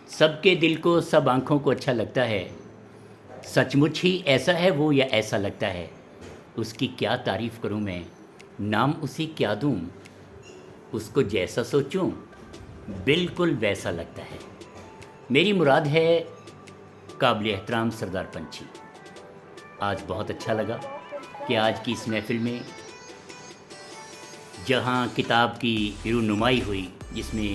سب کے دل کو سب آنکھوں کو اچھا لگتا ہے، سچ مچ ہی ایسا ہے وہ یا ایسا لگتا ہے، اس کی کیا تعریف کروں میں، نام اسے کیا دوں، اس کو جیسا سوچوں بالکل ویسا لگتا ہے۔ میری مراد ہے قابل احترام سردار پنچھی۔ آج بہت اچھا لگا کہ آج کی اس محفل میں جہاں کتاب کی رونمائی ہوئی، جس میں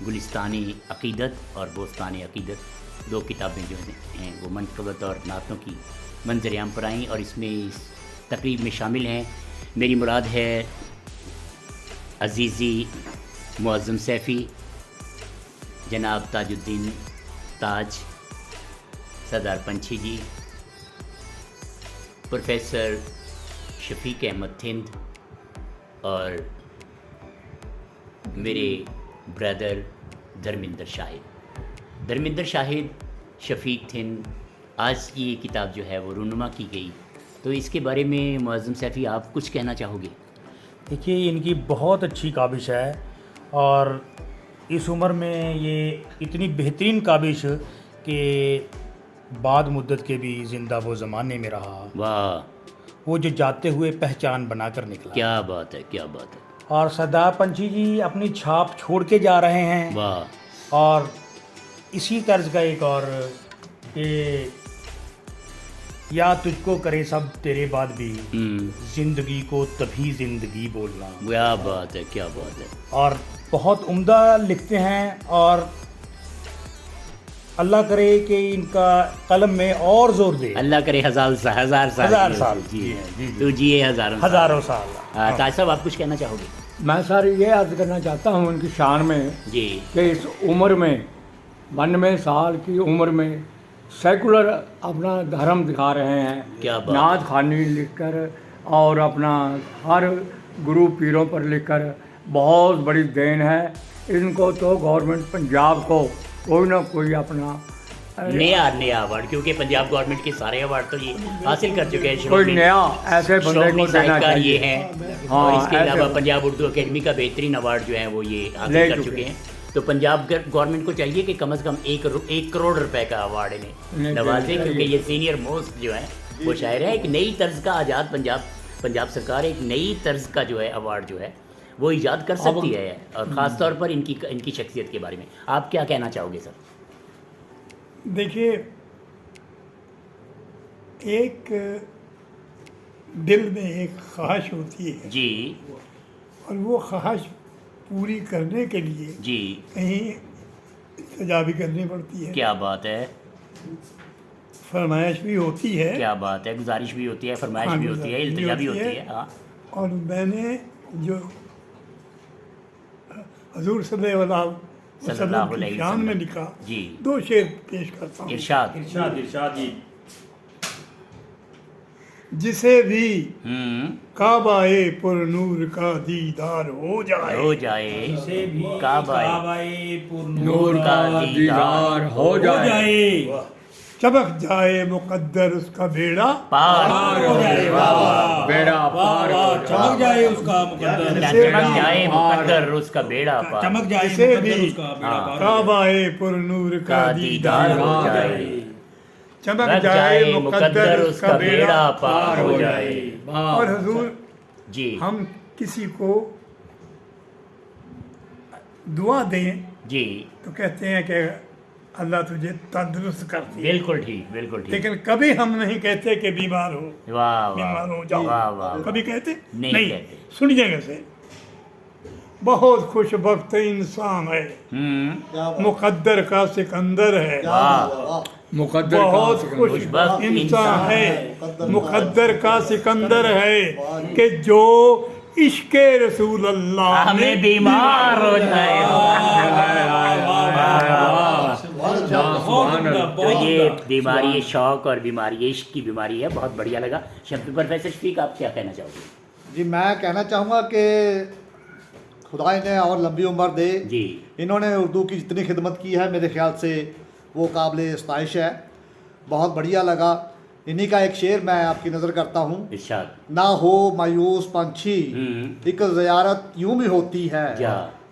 گلستان عقیدت اور بوستان عقیدت دو کتابیں جو ہیں وہ منقبت اور نعتوں کی منظر عام پر آئیں، اور اس میں اس تقریب میں شامل ہیں میری مراد ہے عزیزی معظم سیفی، جناب تاج الدین تاج سردار پنچھی جی، پروفیسر شفیق احمد تھند، اور میرے برادر دھرمیندر شاہد شفیق تھند۔ آج کی یہ کتاب جو ہے وہ رونما کی گئی، تو اس کے بارے میں معظم سیفی آپ کچھ کہنا چاہو گے؟ دیکھیے، ان کی بہت اچھی کاوش ہے، اور اس عمر میں یہ اتنی بہترین کاوش کہ بعد مدت کے بھی زندہ وہ زمانے میں رہا۔ واہ، وہ جو جاتے ہوئے پہچان بنا کر نکلا۔ کیا بات ہے، کیا بات ہے، اور سردار پنچھی جی اپنی چھاپ چھوڑ کے جا رہے ہیں۔ واہ، اور اسی طرز کا ایک اور کہ یا تجھ کو کرے سب تیرے بعد بھی، زندگی کو تبھی زندگی بولنا۔ کیا بات ہے، کیا بات ہے، اور بہت عمدہ لکھتے ہیں، اور اللہ کرے کہ ان کا قلم میں اور زور دے۔ اللہ کرے ہزار سال جی تو جیے ہزاروں سال۔ تاج صاحب آپ کچھ کہنا چاہو گے؟ میں سر یہ عرض کرنا چاہتا ہوں ان کی شان میں جی، کہ اس عمر میں 92 سال کی عمر میں سیکولر اپنا دھرم دکھا رہے ہیں، کیا بات، نعت خوانی لکھ کر اور اپنا ہر گرو پیروں پر لکھ کر، بہت بڑی دین ہے ان کو۔ تو گورنمنٹ پنجاب کو کوئی نہ کوئی اپنا نیا ایوارڈ، کیونکہ پنجاب گورنمنٹ کے سارے ایوارڈ تو یہ حاصل کر چکے ہیں، کوئی نیا ایسے بندے کو دینا یہ چاہیے۔ ہیں، اور اس کے علاوہ پنجاب اردو اکیڈمی کا بہترین ایوارڈ جو ہے وہ یہ حاصل کر چکے ہیں۔ تو پنجاب گورنمنٹ کو چاہیے کہ کم از کم 1 کروڑ روپے کا ایوارڈ انہیں نوازے، کیونکہ یہ سینئر موسٹ جو ہیں وہ شاعر ہیں۔ ایک نئی طرز کا آزاد پنجاب سرکار ایک نئی طرز کا جو ہے ایوارڈ جو ہے وہ ایجاد کر سکتی ہے، اور خاص طور پر ان کی شخصیت کے بارے میں آپ کیا کہنا چاہو گے سر؟ دیکھیے، ایک دل میں ایک خواہش ہوتی ہے جی، اور وہ خواہش پوری کرنے کے لیے جی، کہیں سجا بھی کرنی پڑتی ہے، کیا بات ہے، فرمائش بھی ہوتی ہے، کیا بات ہے، گزارش بھی ہوتی ہے، فرمائش بھی ہوتی ہے، التجا بھی ہوتی ہے۔ ہاں، اور میں نے جو حضور صلی اللہ علیہ کی شان میں لکھا، جی، 2 شعر پیش کرتا ہوں۔ ارشاد جسے بھی کعبہ پر نور کا دیدار ہو جائے، کعبہ نور کا دیدار ہو جائے، چمک جائے مقدر اس کا بیڑا پار ہو جائے، بیڑا پار ہو چمک جائے اس کا مقدر، چمک جائے مقدر اس کا بیڑا پار، چمک جائے جسے مقدر بھی اس کا بیڑا پار۔ کعبہ پر نور کا دیدار ہو ہو جائے، جائے، چمک لگ جائے مقدر اس کا بیڑا پار ہو جائے۔ اور حضور، جی، ہم کسی کو دعا دیں جی، تو کہتے ہیں کہ اللہ تجھے تندرست کرتی ہے، بالکل ٹھیک، بالکل ٹھیک، لیکن کبھی ہم نہیں کہتے کہ بیمار ہو، واہ بیمار واہ، ہو جاؤ، واہ واہ، کبھی کہتے نہیں کہتے۔ سنیے گا، بہت خوش بخت انسان ہے، مقدر کا سکندر ہے، مقدر بہت خوش بخت انسان ہے، مقدر کا سکندر ہے، کہ جو عشق رسول اللہ ہمیں بیمار ہو جائے۔ تو یہ بیماری شوق اور بیماری عشق کی بیماری ہے، بہت بڑھیا لگا۔ پروفیسر شفیق آپ کیا کہنا چاہو گے؟ جی، میں کہنا چاہوں گا کہ خدا انہیں اور لمبی عمر دے۔ جی، انہوں نے اردو کی جتنی خدمت کی ہے میرے خیال سے وہ قابل ستائش ہے، بہت بڑھیا لگا۔ انہی کا ایک شعر میں آپ کی نظر کرتا ہوں۔ ارشاد۔ نہ ہو مایوس پنچھی، ایک زیارت یوں بھی ہوتی ہے، جا